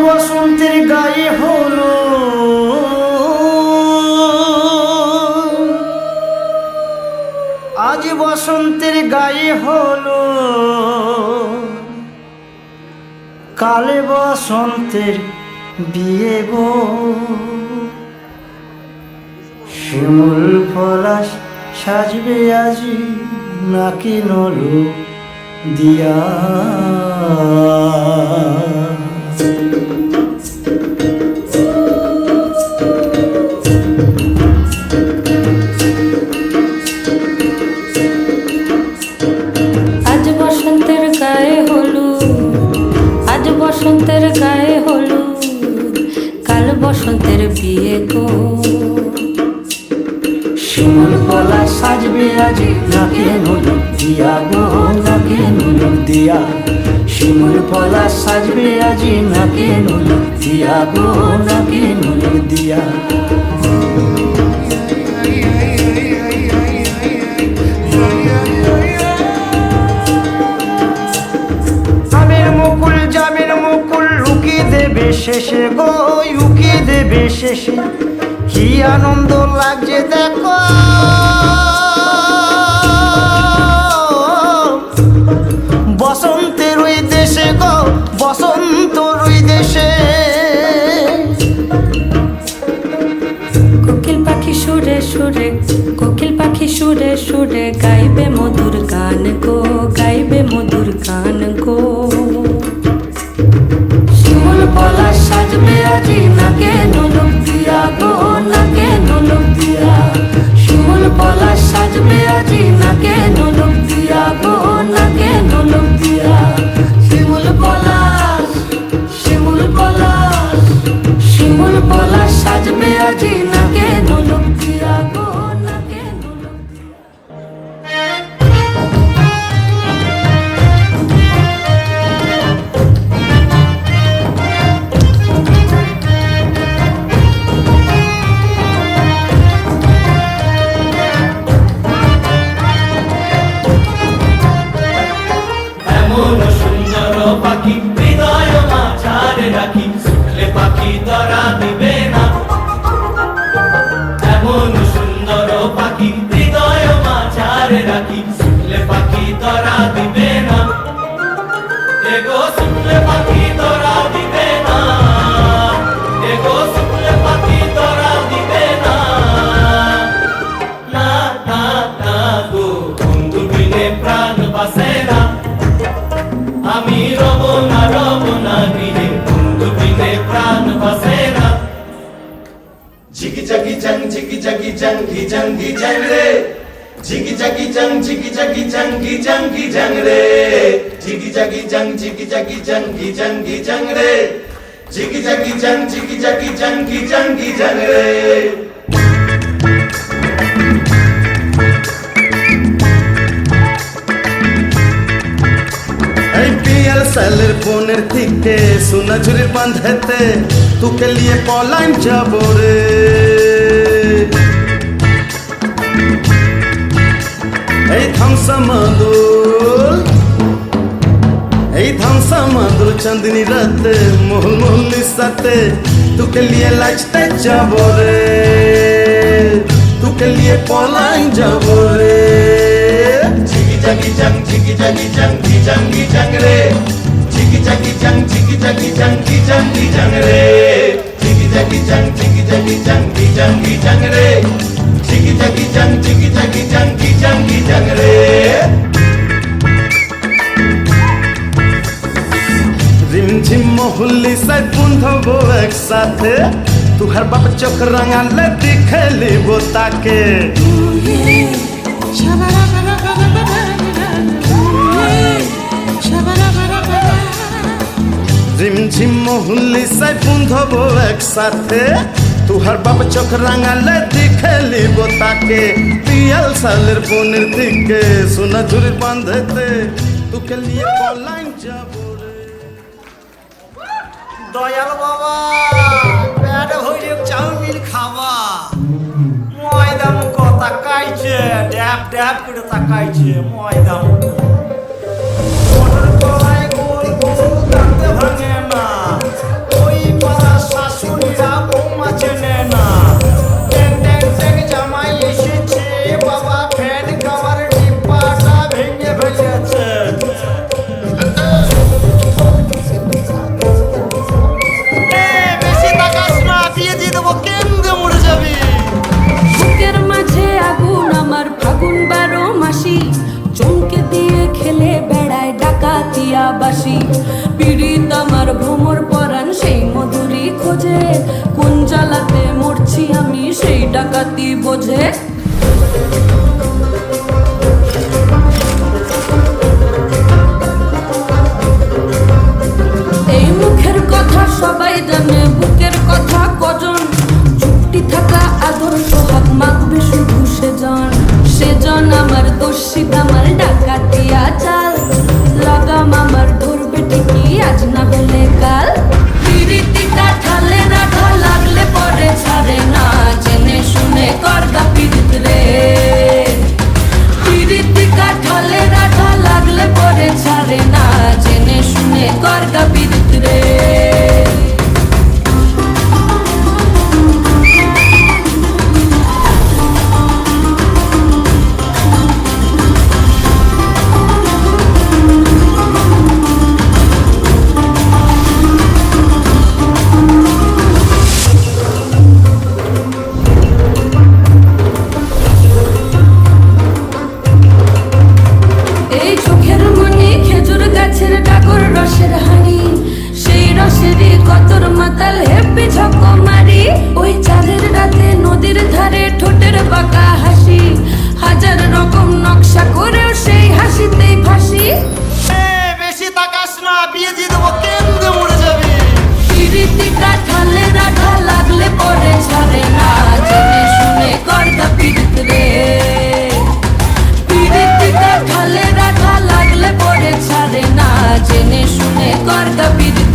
বসন্তের গায়ে হলো আজ বসন্তের গায়ে হলো কালে বসন্তের বিয়ে গো শিমুল পলাশ সাজবে আজি নাকি নলো দিয়া আজ বসন্তের গায়ে হলুদ আজ বসন্তের গায়ে হলুদ কাল বসন্তের বিয়ে গো শিমুল পলাশ সাজবে আজি নাকি নলো দিয়া গো নাকি নলো দিয়া শিমুল পলাশ সাজবে আজি নাকি নলো দিয়া গো নাকি নলো দিয়া জামের মুকুল লুকিয়ে দেবে শেষে গো লুকিয়ে দেবে শেষে কি আনন্দ লাগছে দেখো বসন্তের ওই দেশে গো বসন্তর ওই দেশে কোকিল পাখি সুরে সুরে কোকিল পাখি সুরে সুরে গাইবে মধুর গান গো গাইবে মধুর গান গো শিমুল পলাশ সাজবে আজি নাকে নলক দিয়া গো নাকে নলক দিয়া শিমুল পলাশ সাজবে আজি নাকে নলক দিয়া গো নাকে নলক দিয়া শিমুল পলাশ শিমুল পলাশ শিমুল পলাশ সাজবে আজি নাকে নলক দিয়া গো নাকে নলক দিয়া এমন সুন্দর পাখি হৃদয় মাঝারে রাখি শুনলে পাখি ধরা দিবে না এমন সুন্দর পাখি হৃদয় মাঝারে রাখি শুনলে পাখি ধরা দিবে না এগো শুনলে পাখি ধরা দিবে না এগো শুনলে পাখি ধরা দিবে না না না না গো বন্ধু বিনে প্রাণ বাসে না আমি রব না নিরে বন্ধু বিনে প্রাণ বাসে না ঝিকি জাগি জং ঝিকি জাগি জঙ্গি জঙ্গি জং রে ঝিকি জাগি জং ঝিকি জাগি জঙ্গি জঙ্গি জং রে ঝিকি জাগি জং ঝিকি জাগি জঙ্গি জঙ্গি জং রে ঝিকি জাগি জং ঝিকি জাগি জঙ্গি জঙ্গি জং রে সালের ফোনের থেকে সোনাঝুরির বাঁধেতে তোকে লিয়ে পলাইন যাব রে এই ধামসা মাদুর চাঁদনি রাতে মহল মহলির সাথে তোকে লিয়ে লাজতে যাব রে তোকে লিয়ে পলাইন যাব রে ঝিকি জাগি জং ঝিকি জাগি জঙ্গি জঙ্গি জং রে ঝিকি জাগি জং ঝিকি জাগি জঙ্গি জঙ্গি জং রে ঝিকি জাগি জং ঝিকি জাগি জঙ্গি জঙ্গি জং রে ঝিকি জাগি জং ঝিকি জাগি জঙ্গি জঙ্গি জং রে রিমঝিম মহুল্লি সাই বন্ধবো একসাথে তুহার বাপ চোখ রাঙালে দেখলিব তাকে রিমঝিম মহুল্লি সাই বন্ধবো একসাথে তুহার বাপ চোখ রাঙালে দেখলিব তাকে পিয়াল সালের বোনের দিকে সোনাঝুরির বাঁধেতে তোকে নিয়ে পলাইন যাব রে দয়াল বাবা পেট ভরে চাউমিন খাবা ময়দাম কথা কাইছে ড্যাব ড্যাব করে তাকাইছে ময়দাম মোটর কলাই গোল গোল কাটতে ভাঙে না ওই বুড়িরা বৌমা চেনে না ট্যাং ট্যাং ট্যাং জামাই এসেছে বাবা ফ্যান খাবার ডিব্বাটা ভেঙে ফেলেছে বেশি তাকাস না বিয়ে দিয়ে দেবো কেন্দ্রে মরে যাবি বুকের মাঝে আগুন আমার ফাগুন 12 মাসি চমকে দিয়ে খেলে বেড়ায় ডাকাতিয়া বাসি পীড়িত আমার ভ্রমর পরাণ সেই মধুরি খোঁজে কোন জ্বালাতে মরছি আমি সেই ডাকাতি বোঝে এই মুখের কথা সবাই জানে বুকের কথা কজন চুপটি থাকা আদর্শ হাত মাখবে শুধু সেজন আমার দোষিত আমার ডাকাতিয়া চাল লাগাম আমার ধরবে ঠিকই আজ না হলে কাল পিরিতিটা ঠালে রাখা লাগলে পরে ছাড়ে না জেনে শুনে করগা পিরিত রে পিরিতিটা ঠালে রাখা লাগলে পরে ছাড়ে না জেনে শুনে করগা পিরিত রে এই চোখের মনি খেজুর গাছের ডাগর রসের হাড়ি সেই রসেরই কতর মাতাল হেপি ঝকো মারি ওই চাঁদের রাতে নদীর ধারে ঠোঁটের বাঁকা হাসি হাজার রকম নকশা করেও সেই হাসিতেই ফাঁসি বেশি তাকাস না বিয়ে দিয়ে দেবো কেন্দ্রে মরে যাবি পিরিতিটা ঠালে রাখা লাগলে পরে ছাড়ে না জেনে শুনে করগা পিরিত রে পিরিতিটা ঠালে রাখা লাগলে পরে ছাড়ে না জেনে শুনে করগা পিরিত